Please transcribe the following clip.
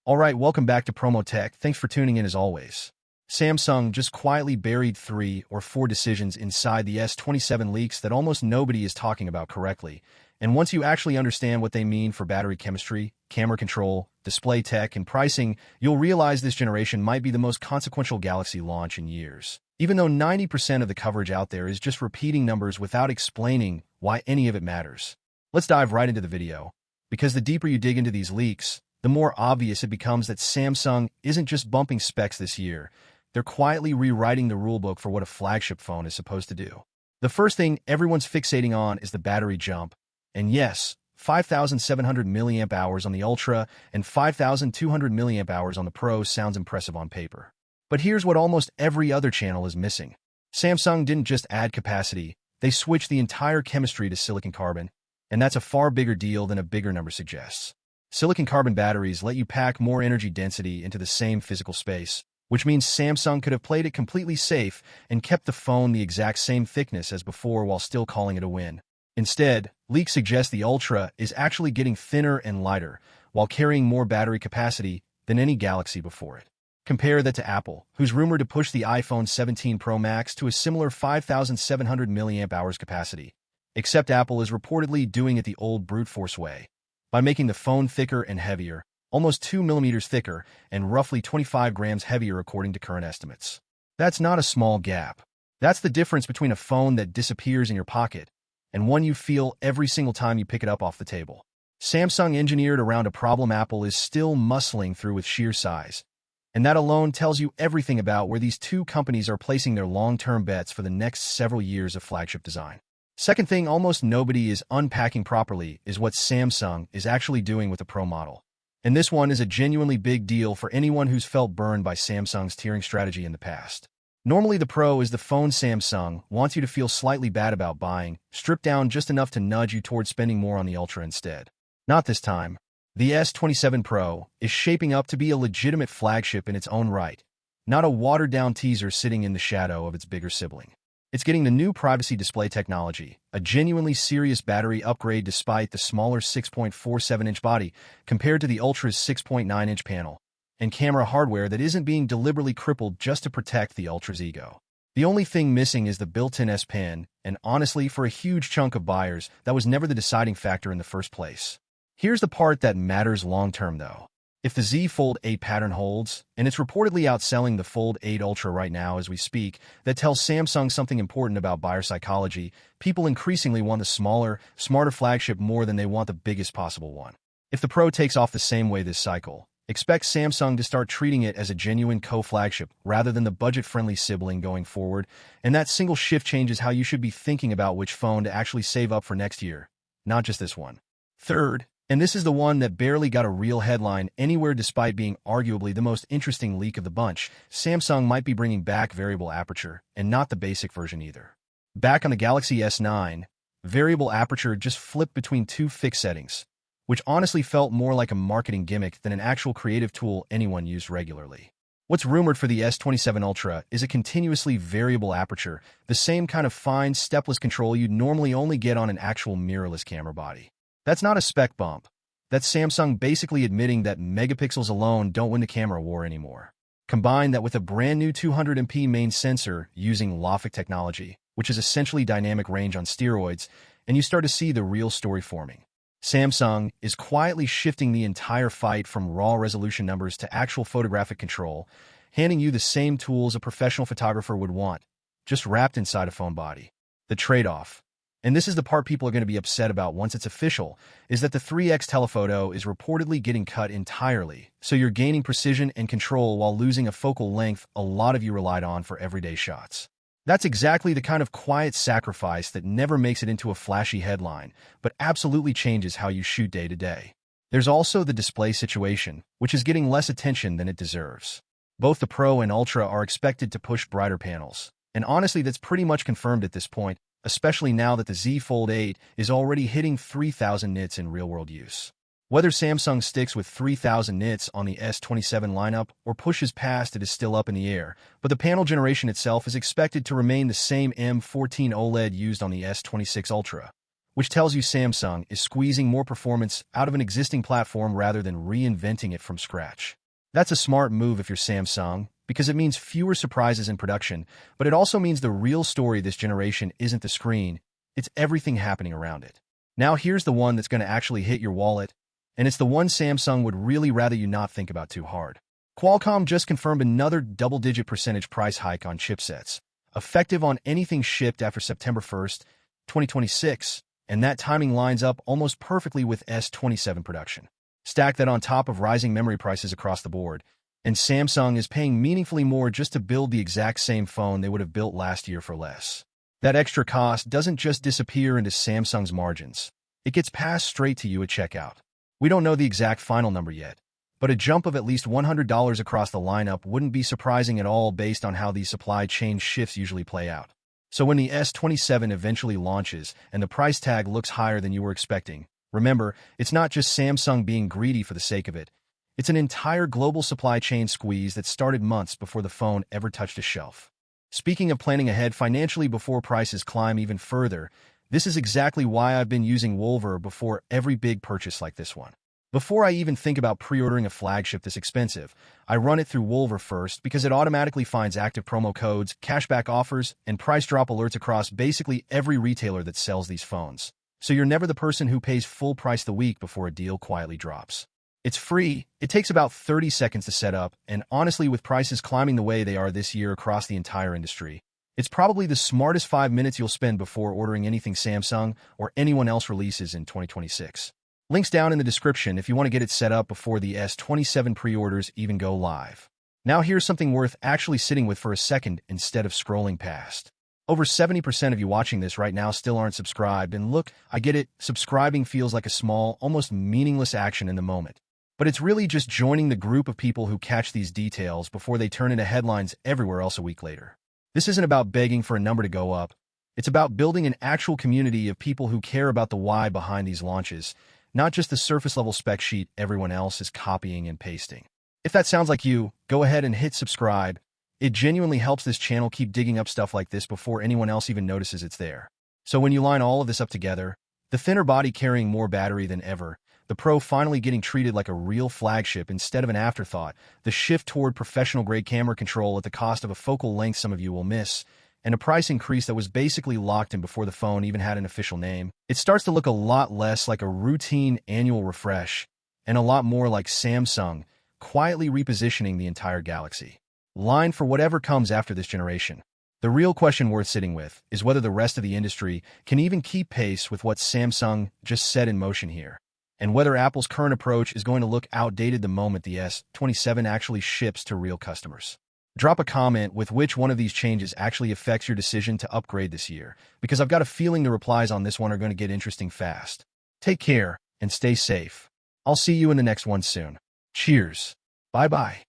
Alright, welcome back to Promotech. Thanks for tuning in as always. Samsung just quietly buried 3 or 4 decisions inside the S27 leaks that almost nobody is talking about correctly. And once you actually understand what they mean for battery chemistry, camera control, display tech, and pricing, you'll realize this generation might be the most consequential Galaxy launch in years. Even though 90% of the coverage out there is just repeating numbers without explaining why any of it matters. Let's dive right into the video. Because the deeper you dig into these leaks, the more obvious it becomes that Samsung isn't just bumping specs this year, they're quietly rewriting the rulebook for what a flagship phone is supposed to do. The first thing everyone's fixating on is the battery jump. And yes, 5,700 mAh on the Ultra and 5,200 mAh on the Pro sounds impressive on paper. But here's what almost every other channel is missing. Samsung didn't just add capacity, they switched the entire chemistry to silicon carbon, and that's a far bigger deal than a bigger number suggests. Silicon carbon batteries let you pack more energy density into the same physical space, which means Samsung could have played it completely safe and kept the phone the exact same thickness as before while still calling it a win. Instead, leaks suggest the Ultra is actually getting thinner and lighter, while carrying more battery capacity than any Galaxy before it. Compare that to Apple, who's rumored to push the iPhone 17 Pro Max to a similar 5,700 mAh capacity, except Apple is reportedly doing it the old brute force way, by making the phone thicker and heavier, almost 2 millimeters thicker and roughly 25 grams heavier according to current estimates. That's not a small gap. That's the difference between a phone that disappears in your pocket and one you feel every single time you pick it up off the table. Samsung engineered around a problem Apple is still muscling through with sheer size, and that alone tells you everything about where these two companies are placing their long-term bets for the next several years of flagship design. Second thing almost nobody is unpacking properly is what Samsung is actually doing with the Pro model. And this one is a genuinely big deal for anyone who's felt burned by Samsung's tiering strategy in the past. Normally the Pro is the phone Samsung wants you to feel slightly bad about buying, stripped down just enough to nudge you towards spending more on the Ultra instead. Not this time. The S27 Pro is shaping up to be a legitimate flagship in its own right, not a watered-down teaser sitting in the shadow of its bigger sibling. It's getting the new privacy display technology, a genuinely serious battery upgrade despite the smaller 6.47-inch body compared to the Ultra's 6.9-inch panel, and camera hardware that isn't being deliberately crippled just to protect the Ultra's ego. The only thing missing is the built-in S Pen, and honestly, for a huge chunk of buyers, that was never the deciding factor in the first place. Here's the part that matters long-term, though. If the Z Fold 8 pattern holds, and it's reportedly outselling the Fold 8 Ultra right now as we speak, that tells Samsung something important about buyer psychology. People increasingly want the smaller, smarter flagship more than they want the biggest possible one. If the Pro takes off the same way this cycle, expect Samsung to start treating it as a genuine co-flagship rather than the budget-friendly sibling going forward, and that single shift changes how you should be thinking about which phone to actually save up for next year, not just this one. Third, and this is the one that barely got a real headline anywhere despite being arguably the most interesting leak of the bunch, Samsung might be bringing back variable aperture, and not the basic version either. Back on the Galaxy S9, variable aperture just flipped between two fixed settings, which honestly felt more like a marketing gimmick than an actual creative tool anyone used regularly. What's rumored for the S27 Ultra is a continuously variable aperture, the same kind of fine, stepless control you'd normally only get on an actual mirrorless camera body. That's not a spec bump. That's Samsung basically admitting that megapixels alone don't win the camera war anymore. Combine that with a brand new 200MP main sensor using LAFIC technology, which is essentially dynamic range on steroids, and you start to see the real story forming. Samsung is quietly shifting the entire fight from raw resolution numbers to actual photographic control, handing you the same tools a professional photographer would want, just wrapped inside a phone body. The trade-off, and this is the part people are going to be upset about once it's official, is that the 3x telephoto is reportedly getting cut entirely, so you're gaining precision and control while losing a focal length a lot of you relied on for everyday shots. That's exactly the kind of quiet sacrifice that never makes it into a flashy headline, but absolutely changes how you shoot day to day. There's also the display situation, which is getting less attention than it deserves. Both the Pro and Ultra are expected to push brighter panels, and honestly that's pretty much confirmed at this point, especially now that the Z Fold 8 is already hitting 3,000 nits in real-world use. Whether Samsung sticks with 3,000 nits on the S27 lineup or pushes past it is still up in the air, but the panel generation itself is expected to remain the same M14 OLED used on the S26 Ultra, which tells you Samsung is squeezing more performance out of an existing platform rather than reinventing it from scratch. That's a smart move if you're Samsung, because it means fewer surprises in production, but it also means the real story this generation isn't the screen, it's everything happening around it. Now here's the one that's going to actually hit your wallet, and it's the one Samsung would really rather you not think about too hard. Qualcomm just confirmed another double-digit percentage price hike on chipsets, effective on anything shipped after September 1st, 2026, and that timing lines up almost perfectly with S27 production. Stack that on top of rising memory prices across the board, and Samsung is paying meaningfully more just to build the exact same phone they would have built last year for less. That extra cost doesn't just disappear into Samsung's margins. It gets passed straight to you at checkout. We don't know the exact final number yet, but a jump of at least $100 across the lineup wouldn't be surprising at all based on how these supply chain shifts usually play out. So when the S27 eventually launches and the price tag looks higher than you were expecting, remember, it's not just Samsung being greedy for the sake of it. It's an entire global supply chain squeeze that started months before the phone ever touched a shelf. Speaking of planning ahead financially before prices climb even further, this is exactly why I've been using Wolver before every big purchase like this one. Before I even think about pre-ordering a flagship this expensive, I run it through Wolver first because it automatically finds active promo codes, cashback offers, and price drop alerts across basically every retailer that sells these phones. So you're never the person who pays full price the week before a deal quietly drops. It's free, it takes about 30 seconds to set up, and honestly, with prices climbing the way they are this year across the entire industry, it's probably the smartest 5 minutes you'll spend before ordering anything Samsung or anyone else releases in 2026. Links down in the description if you want to get it set up before the S27 pre-orders even go live. Now here's something worth actually sitting with for a second instead of scrolling past. Over 70% of you watching this right now still aren't subscribed, and look, I get it, subscribing feels like a small, almost meaningless action in the moment. But it's really just joining the group of people who catch these details before they turn into headlines everywhere else a week later. This isn't about begging for a number to go up. It's about building an actual community of people who care about the why behind these launches, not just the surface-level spec sheet everyone else is copying and pasting. If that sounds like you, go ahead and hit subscribe. It genuinely helps this channel keep digging up stuff like this before anyone else even notices it's there. So when you line all of this up together, the thinner body carrying more battery than ever, the Pro finally getting treated like a real flagship instead of an afterthought, the shift toward professional-grade camera control at the cost of a focal length some of you will miss, and a price increase that was basically locked in before the phone even had an official name, it starts to look a lot less like a routine annual refresh and a lot more like Samsung quietly repositioning the entire Galaxy line for whatever comes after this generation. The real question worth sitting with is whether the rest of the industry can even keep pace with what Samsung just set in motion here, and whether Apple's current approach is going to look outdated the moment the S27 actually ships to real customers. Drop a comment with which one of these changes actually affects your decision to upgrade this year, because I've got a feeling the replies on this one are going to get interesting fast. Take care and stay safe. I'll see you in the next one soon. Cheers. Bye-bye.